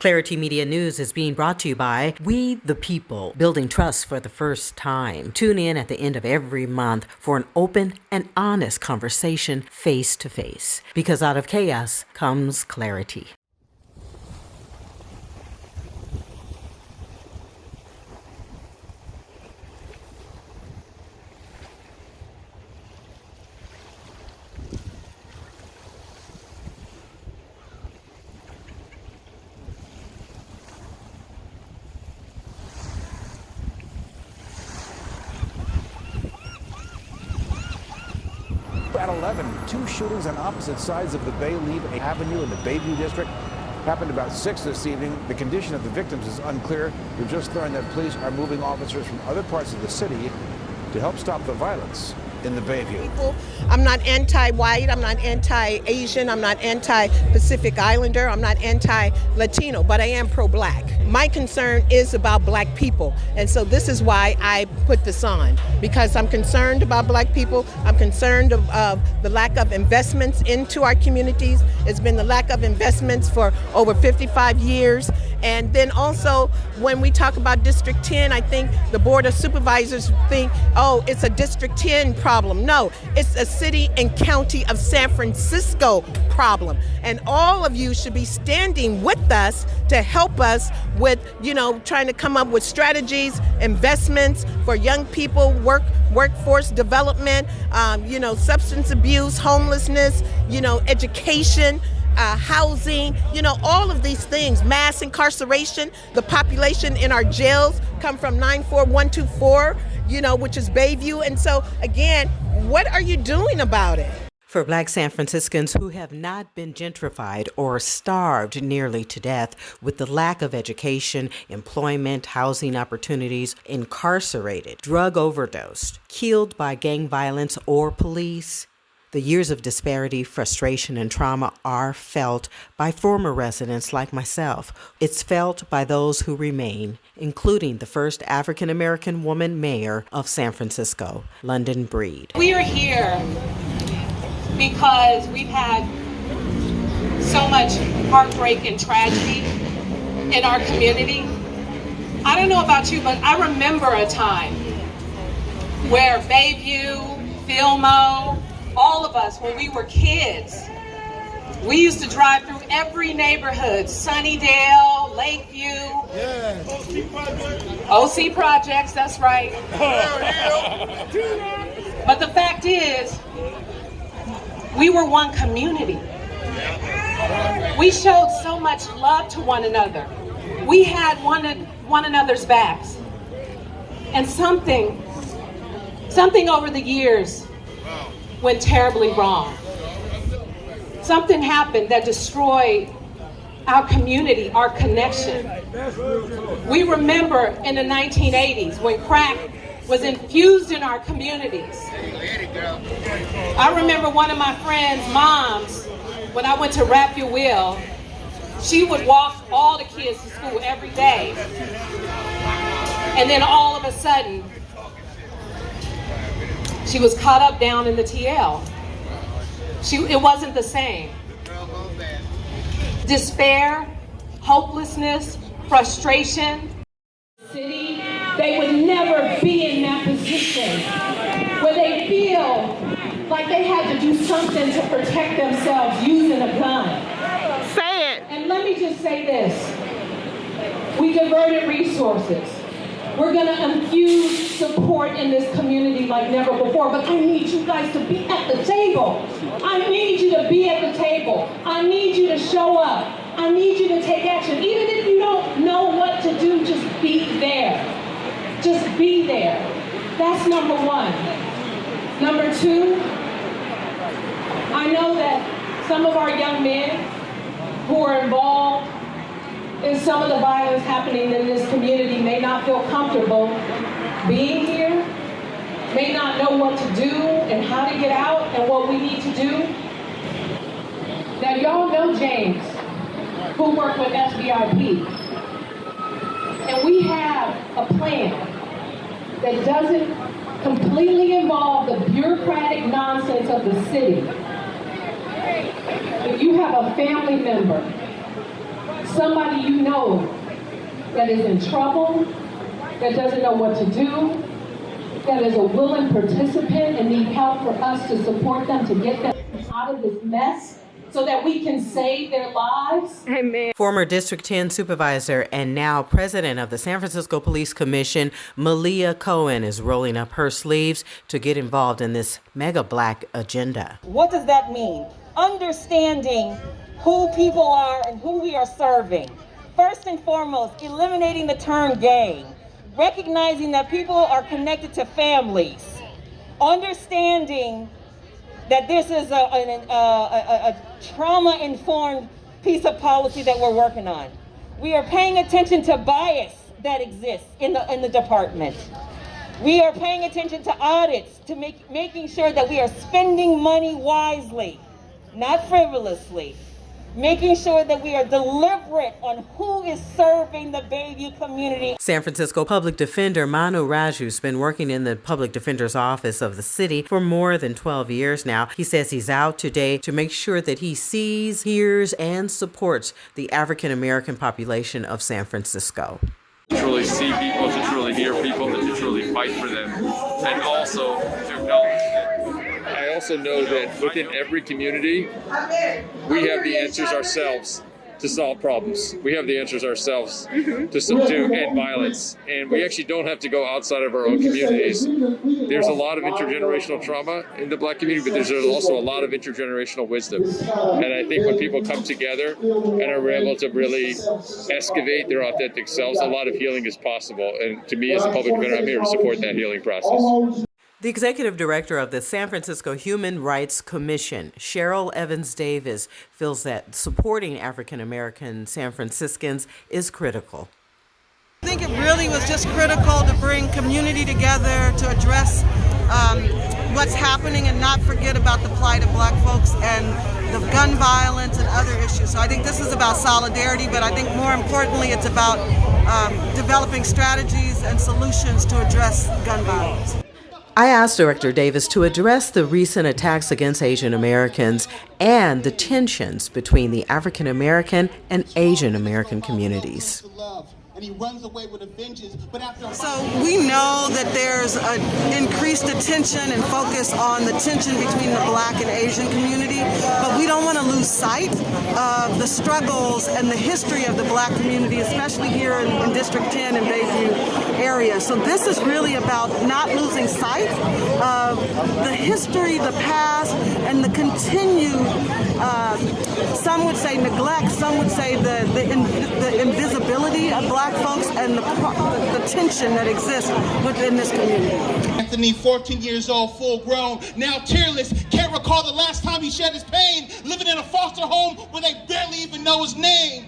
Clari-T Media News is being brought to you by We the People, building trust for the first time. Tune in at the end of every month for an open and honest conversation face to face. Because out of chaos comes clarity. At 11, two shootings on opposite sides of the Bay Leave Avenue in the Bayview district happened about 6 this evening. The condition of the victims is unclear. We've just learned that police are moving officers from other parts of the city to help stop the violence in the Bayview. I'm not anti-white, I'm not anti-Asian, I'm not anti-Pacific Islander, I'm not anti-Latino, but I am pro-black. My concern is about black people, and so this is why I put this on, because I'm concerned about black people. I'm concerned of the lack of investments into our communities. It's been the lack of investments for over 55 years. And then also, when we talk about District 10, I think the Board of Supervisors think, oh, it's a District 10 problem. No, it's a city and county of San Francisco problem. And all of you should be standing with us to help us with, trying to come up with strategies, investments for young people, workforce development, substance abuse, homelessness, education, housing, all of these things, mass incarceration. The population in our jails come from 94124, which is Bayview. And so, again, what are you doing about it? For Black San Franciscans who have not been gentrified or starved nearly to death with the lack of education, employment, housing opportunities, incarcerated, drug overdosed, killed by gang violence or police, the years of disparity, frustration, and trauma are felt by former residents like myself. It's felt by those who remain, including the first African-American woman mayor of San Francisco, London Breed. We are here because we've had so much heartbreak and tragedy in our community. I don't know about you, but I remember a time where Bayview, Fillmore, all of us, when we were kids, we used to drive through every neighborhood, Sunnydale, Lakeview, OC Projects, that's right. But the fact is, we were one community. We showed so much love to one another. We had one another's backs. And something over the years went terribly wrong. Something happened that destroyed our community, our connection. We remember in the 1980s when crack was infused in our communities. I remember one of my friend's moms, when I went to Wrap Your Wheel, she would walk all the kids to school every day. And then all of a sudden, she was caught up down in the TL. It wasn't the same. Despair, hopelessness, frustration. City, they would never be in that position where they feel like they had to do something to protect themselves using a gun. Say it. And let me just say this. We diverted resources. We're going to infuse support in this community like never before, but I need you guys to be at the table. I need you to be at the table. I need you to show up. I need you to take action. Even if you don't know what to do, just be there. Just be there. That's number one. Number two, I know that some of our young men who are involved in some of the violence happening in this community may not feel comfortable being here, may not know what to do and how to get out and what we need to do. Now y'all know James, who worked with SBIP. And we have a plan that doesn't completely involve the bureaucratic nonsense of the city. If you have a family member, somebody you know that is in trouble, that doesn't know what to do, that is a willing participant and need help for us to support them to get them out of this mess so that we can save their lives. Amen. Former District 10 supervisor and now president of the San Francisco Police Commission, Malia Cohen, is rolling up her sleeves to get involved in this MegaBlack agenda. What does that mean? Understanding who people are and who we are serving. First and foremost, eliminating the term gang. Recognizing that people are connected to families. Understanding that this is a trauma-informed piece of policy that we're working on. We are paying attention to bias that exists in the department. We are paying attention to audits, to making sure that we are spending money wisely, not frivolously. Making sure that we are deliberate on who is serving the Bayview community. San Francisco Public Defender Manu Raju's been working in the Public Defender's Office of the city for more than 12 years now. He says he's out today to make sure that he sees, hears, and supports the African American population of San Francisco. To truly see people, to truly hear people, and to truly fight for them, and also to acknowledge that. I also know that within every community, we have the answers ourselves to solve problems. We have the answers ourselves to end violence. And we actually don't have to go outside of our own communities. There's a lot of intergenerational trauma in the Black community, but there's also a lot of intergenerational wisdom. And I think when people come together and are able to really excavate their authentic selves, a lot of healing is possible. And to me as a public defender, I'm here to support that healing process. The executive director of the San Francisco Human Rights Commission, Cheryl Evans Davis, feels that supporting African American San Franciscans is critical. I think it really was just critical to bring community together to address what's happening and not forget about the plight of Black folks and the gun violence and other issues. So I think this is about solidarity, but I think more importantly it's about developing strategies and solutions to address gun violence. I asked Director Davis to address the recent attacks against Asian Americans and the tensions between the African American and Asian American communities. And he runs away with a vengeance. But after so we know that there's an increased attention and focus on the tension between the Black and Asian community, but we don't want to lose sight of the struggles and the history of the Black community, especially here in District 10 and Bayview area. So this is really about not losing sight of the history, the past, and the continued, some would say neglect, some would say the invisibility of Black folks and the tension that exists within this community. Anthony, 14 years old, full grown, now tearless, can't recall the last time he shed his pain, living in a foster home where they barely even know his name.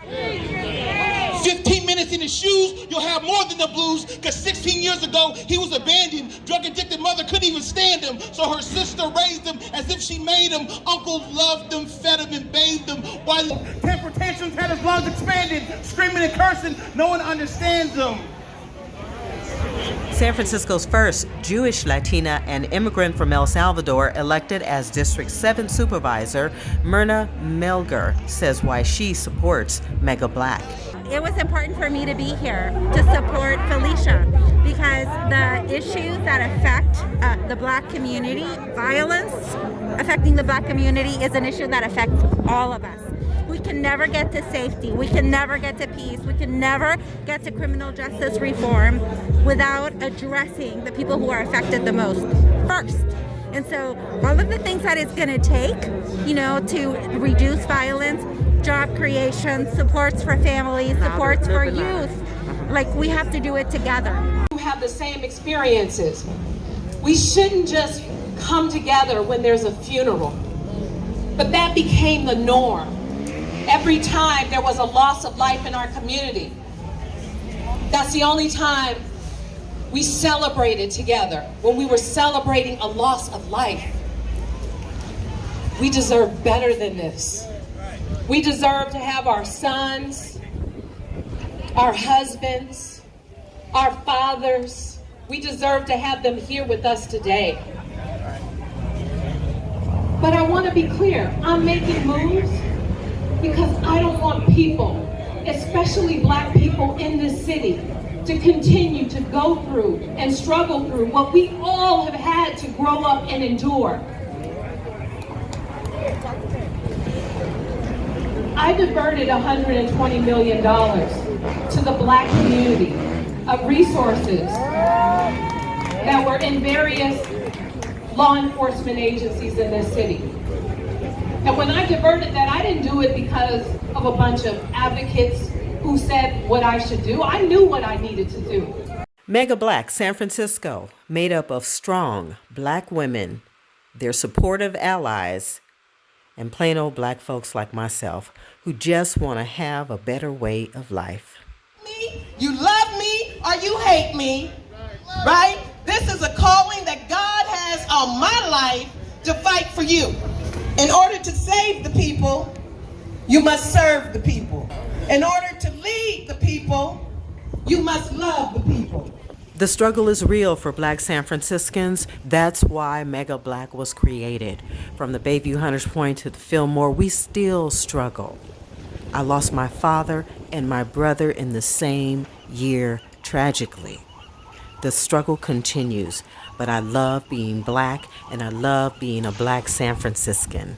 15 minutes in his shoes, you'll have more than the blues, because 16 years ago, he was abandoned. Drug-addicted mother couldn't even stand him, so her sister raised him as if she made him. Uncle loved him, fed him, and bathed him. While temper tantrums had his lungs expanded, screaming and cursing, no one understands him. San Francisco's first Jewish, Latina, and immigrant from El Salvador elected as District 7 Supervisor, Myrna Melger, says why she supports MegaBlack. It was important for me to be here to support Felicia because the issues that affect the Black community, violence affecting the Black community is an issue that affects all of us. We can never get to safety. We can never get to peace. We can never get to criminal justice reform without addressing the people who are affected the most first. And so all of the things that it's going to take, to reduce violence, job creation, supports for families, supports for youth, we have to do it together. We have the same experiences. We shouldn't just come together when there's a funeral, but that became the norm. Every time there was a loss of life in our community, that's the only time we celebrated together, when we were celebrating a loss of life. We deserve better than this. We deserve to have our sons, our husbands, our fathers. We deserve to have them here with us today. But I want to be clear, I'm making moves because I don't want people, especially black people in this city, to continue to go through and struggle through what we all have had to grow up and endure. I diverted $120 million to the black community of resources that were in various law enforcement agencies in this city. And when I diverted that, I didn't do it because of a bunch of advocates who said what I should do. I knew what I needed to do. MegaBlack San Francisco, made up of strong black women, their supportive allies, and plain old black folks like myself who just want to have a better way of life. You love me or you hate me, right? This is a calling that God has on my life to fight for you. In order to save the people, you must serve the people. In order to lead the people, you must love the people. The struggle is real for black San Franciscans. That's why MegaBlack was created. From the Bayview Hunters Point to the Fillmore, we still struggle. I lost my father and my brother in the same year, tragically. The struggle continues, but I love being black and I love being a black San Franciscan.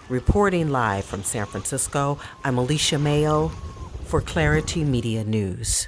Reporting live from San Francisco, I'm Alicia Mayo for Clari-T Media News.